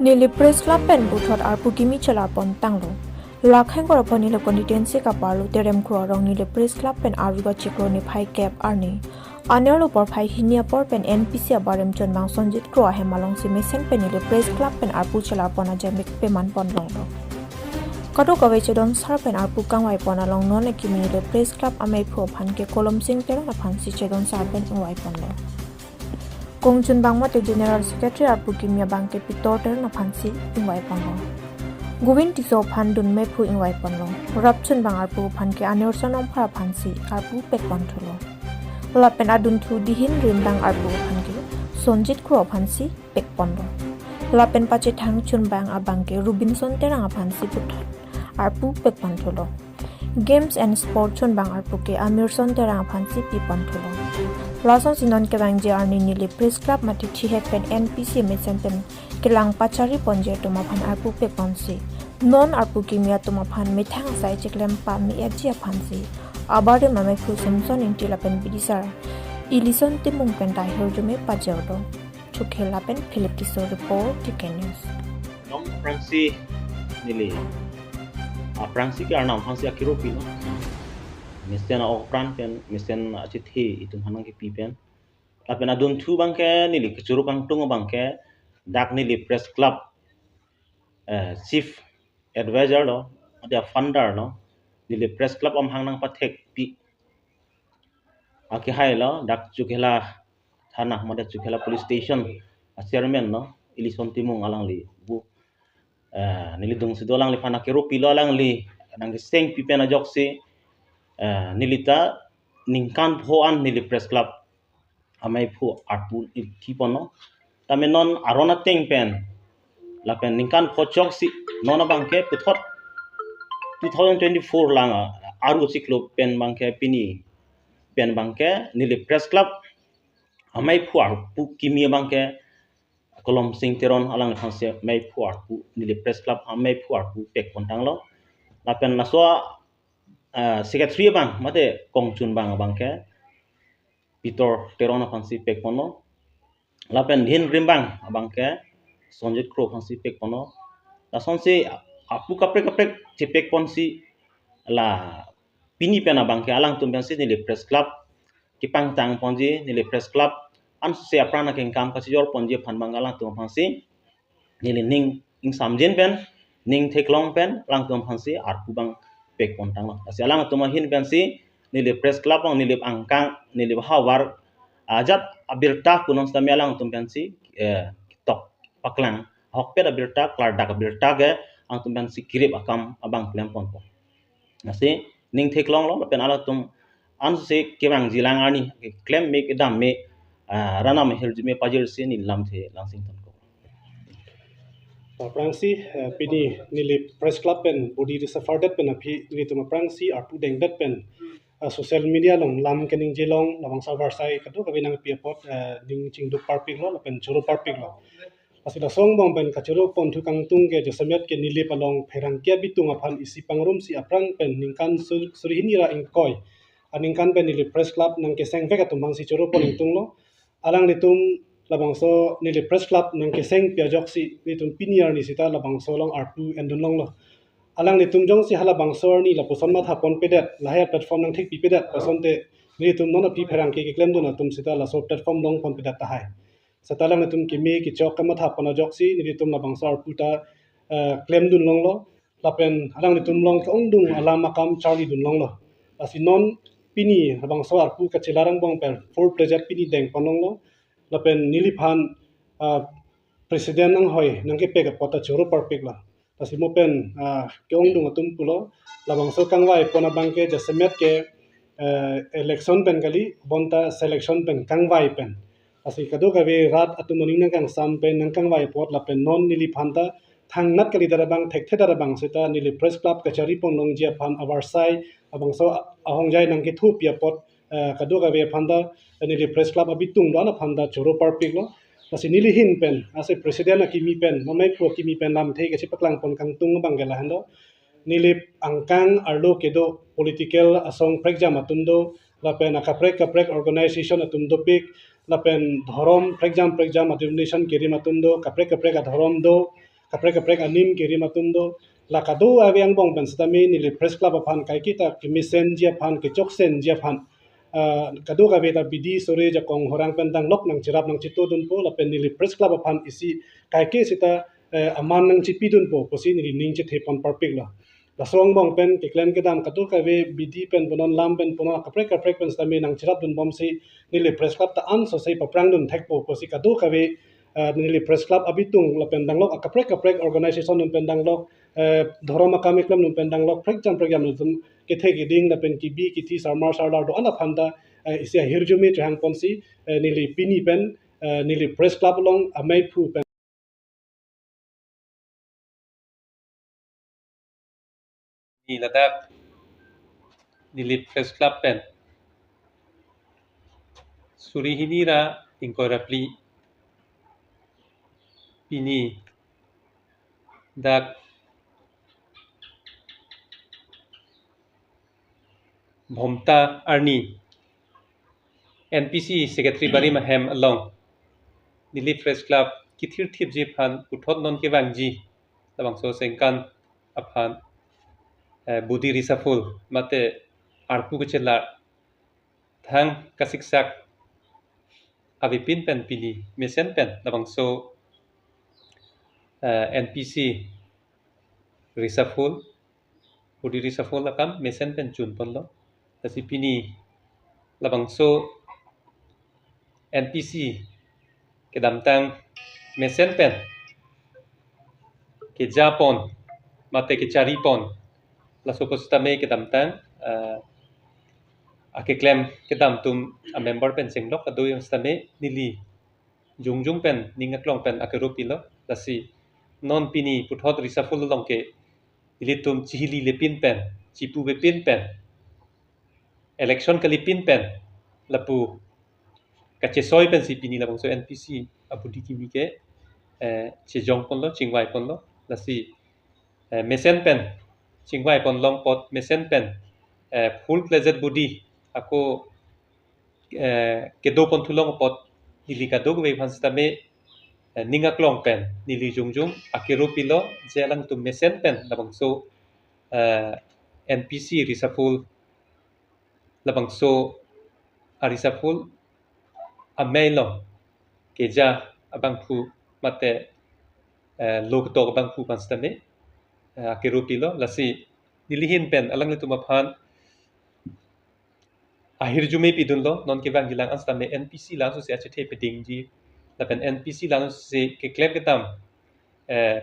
Nili press club pen buthot arpu kimi chalar pon tanglo. Lakhang kor pon nilo constituency ka parlo terem kro rong nili press club pen aruga chikro ni phai cap arni. Anerlo por phai hinia por pen NPC abarem chon mang sonjit kro hemalong si mesen pen nili press club pen arpu chalar pon ajamik pe man pon long lo. Kato kawai chedon sar pen arpu kangwai pon along non ekimi nili press club amai pho phan ke kolom sing terong aphan si chedon sar pen ngwai pon lo. Kongjun Bangmate General Secretary Arpukimia Bangke Pitor na Phansi Ingwai Pangong. Govin Tiso Phandun Mepu Ingwai Pangong. Rapchun Bang Arpu Phanke Anerson Ompara Phansi Arpu Pek Pantolo. Lapen Adun Thu Dihin Rindang Arpu Phanke Sonjit Kro Phansi Pek Pondo. Lapen Pache Thang Chun Bang Abangke Rubinson Terang Phansi Puthot Arpu Pek Pantolo. Games and Sport Chun Bang Arpuke Amerson Terang Phansi Pi Pantolo. Lason sinon ke bang JR ni nili press club mati chihek pen NPC mesen pen kelang pachari ponje tuma phan arpu pe ponsi non arpu kimia tuma phan mithang sai chiklem pa mi eji phansi abare mame khu samson intila pen bidisar ilison timung pen dai horjume pajawdo chukhela pen philip kiso report TK News nom Fransi nili Fransi ke arnam Fransi akiro pino misten okran pen misten achithi itum hanang ke pipen apen adun thu bangke nili kechuru kang tung bangke dak nili press club chief advisor lo ada founder lo nili press club om hangnang pathek pi aki hai lo dak chukela thana made chukela police station chairman no ilison timung alang li bu nili dung sidolang li phana kero pilo alang li nang seng pipen ajok si nilita ningkan phoan nili press club amai phu arpu tipono tame non arona teng pen la pen ningkan phochok si nona bangke puthot 2024 langa aru siklo pen bangke pini pen bangke nili press club amai phu arpu kimi bangke kolom sing teron alang phanse mai phu arpu nili press club amai phu arpu pek kontang lo la pen naswa secretary bang mate kongchun bang bangke Pitor terona phansi pek pono lapen dhin rimbang bangke sonjit kro phansi pek pono la sonse apu kapre chepek ponsi la pini pena bangke alang tum pensi nili press club kipang tang ponji nili press club an se aprana ken kam ka jor ponji phan bangalang tum phansi nili ning ing samjen pen ning theklong pen lang tum phansi arpu bang pek pontang la asi alang tum hin pensi nili press club ang nili angkang nili hawar ajat abirta kunon stamelang tum pensi tok paklang hokpet abirta klardak abirta ge ang tum pensi kirip akam abang klem pon po nasi ning theklong lo pen ala tum an se kebang jilang ani klem me kedam me rana me heljume pajir se ni lam the langsing ton ko Prangsi pini nili press club pen body reserved pen api ni tuma prangsi arpu dengdet pen social media long lam kening jelong lamang sabar sai kadu kabinang piapot ding chingdu parpik lo pen churu parpik lo asila song bong pen kachuru pon thu kang tung ke josemet ke nili palong pherang kia bitung aphan isi pangrum si aprang pen ningkan surhinira ingkoi aningkan pen nili press club nang ke seng veka tumbang si churu pon tung lo alang ditum labang so nili press club nang ke seng piajok si nitum piniar ni sita labang so long arpu endun long lo alang ni tumjong si hala bangsor ni la poson ma thapon pedet la he platform nang thik pi pedet poson te ni tum nona pi pherang ke klem duna tum sita la so platform long pon pedet ta hai satalang ni tum kimi ki chok kama thapon ajok si ni tum la bangsor puta klem dun long lo la pen alang ni tum long ong dung ala makam charlie dun long lo asi non pini bangsor arpu ka chilarang bong per for project pini deng ponong lo la pen nili phan president nang hoi nang ke pega pota choro perfect la asi mo pen keong dung atum pulo labang so kangwai pona bangke jasemet ke election pen kali bonta selection pen kangwai pen asi kadu kawe rat atumoning nang kang sam pen nang kangwai pot la pen non nili phanta thang nat kali darabang thekte darabang sita nili press club kachari pon long jia phan abar sai abang so ahong jai nang ke thu pia pot kadu kawe phanta nili press club abitung dana phanta choro perfect lo asi nili hin pen ase president akimi pen mamai pro kimi pen lam thei ke chipaklang pon kang tung bangela hando nili angkang arlo kedo political asong prekja matundo la pen akaprek organization atumdo pik la pen dhorom prexam admission kiri matundo kaprek adhorom kaprek anim kiri matundo la kado aviang bong pen stami ni press club aphan kai kita kimisen jia phan ki choksen jia phan kado ka beta bidi sore ja kong horang pen dang lok nang chirap nang chitu dun po la pen ni press club aphan isi kai ke sita aman nang chipi dun po posi ni ning che thepon parpik la song bong pen ki klem ke dam kado ka ve bidi pen bonon lam pen pono kaprek pen stami nang chirap dun bom si ni press club ta an so sei paprang dun thek po posi kado ka ve ni press club abitung la pen dang lok kaprek organization dun pen dang lok ধরমা কামিকলাম নুন পেন্ডাং lock programme নুন কেথে গিডিং না পেন কিবি কিথি সারমার সারলার do ana phanda isia hirjumi trang ponsi nili pini pen nili press club long amai phu pen ni ladak nili press club pen suri hinira inkorapli pini dak Bhomta Arni NPC Secretary Bari Mahem along Nili Press Club Kithir Thip Ji Phan Uthot Non Ke Wangji Labang So Sengkan Aphan Budi Risaful Mate Arpu Kechela Thang Kasiksak Avipin Pen Pili Mesen Pen Labang So NPC Risaful Budi Risaful Akam Mesen Pen Chun Ponlo Tasi Pini Labang So NPC ke damtang mesen pen ke Japon mate ke Charipon la supostame ke damtang ake claim ke dam tum a member pen senglok adu yung stame nili jungjung pen ningaklong pen akerupilo lasi non pini puthot risaful long ke ilitum chihili lepin pen chipu bepin pen election kalipin pen lapu kachesoy pen si pini labang so NPC abudi kimi ke chejong ponlo chingwai ponlo lasi mesen pen chingwai ponlong pot mesen pen full pleasure budi ako kedo pontulong pot nili kadog ve phanstame ningaklong pen nili jungjung akero pilo jelang tu mesen pen labang so NPC risaful labang so arisaful amailong keja abang pu mate log to abang pu panstame akerupilo lasi nilihin pen alang le tumaphan ahir jume pidunlo non ke bang gilang anstame NPC lang so se ache peding ji la pen NPC lang se ke klem ketam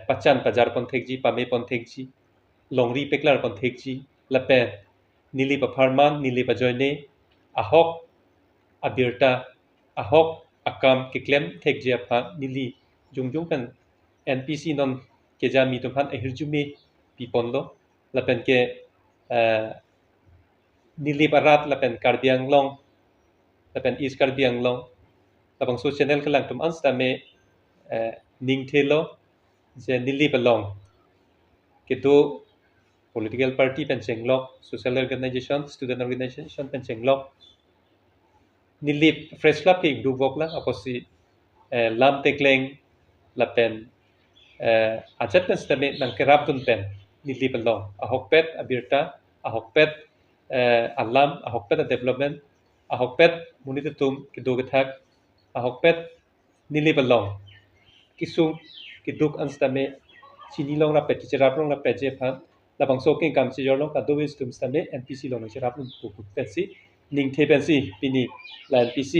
pachan pajar pon thekji pame pon thekji longri peklar pon thekji la pen nili pa pharman nili pa joine ahok abirta ahok akam ke klem thekji apha nili jungjung pen NPC non ke jami tum han ahirjume pi ponlo la pen ke nili parat la pen karbiang long la pen is karbiang long la bang so channel kalang tum ansta me ning thelo je nili belong ke do political party pen chenglok social organization student organization pen chenglok nili fresh club ke du vokla aposi lam tekleng la pen ajat pen stame nang kerap tun pen nili belong ahokpet abirta ahokpet alam ahokpet development ahokpet munitutum ke do gathak ahokpet nili belong kisung kiduk anstame chini long la pet cherap long la pet je phan la bang so king kam chi yorlong ka do wisdom stame NPC long cherap long pu pensi ning the pensi pini la NPC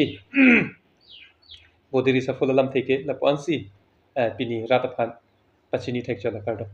bodiri safolalam theke la pansi pini rataphan pachini thek chola kardo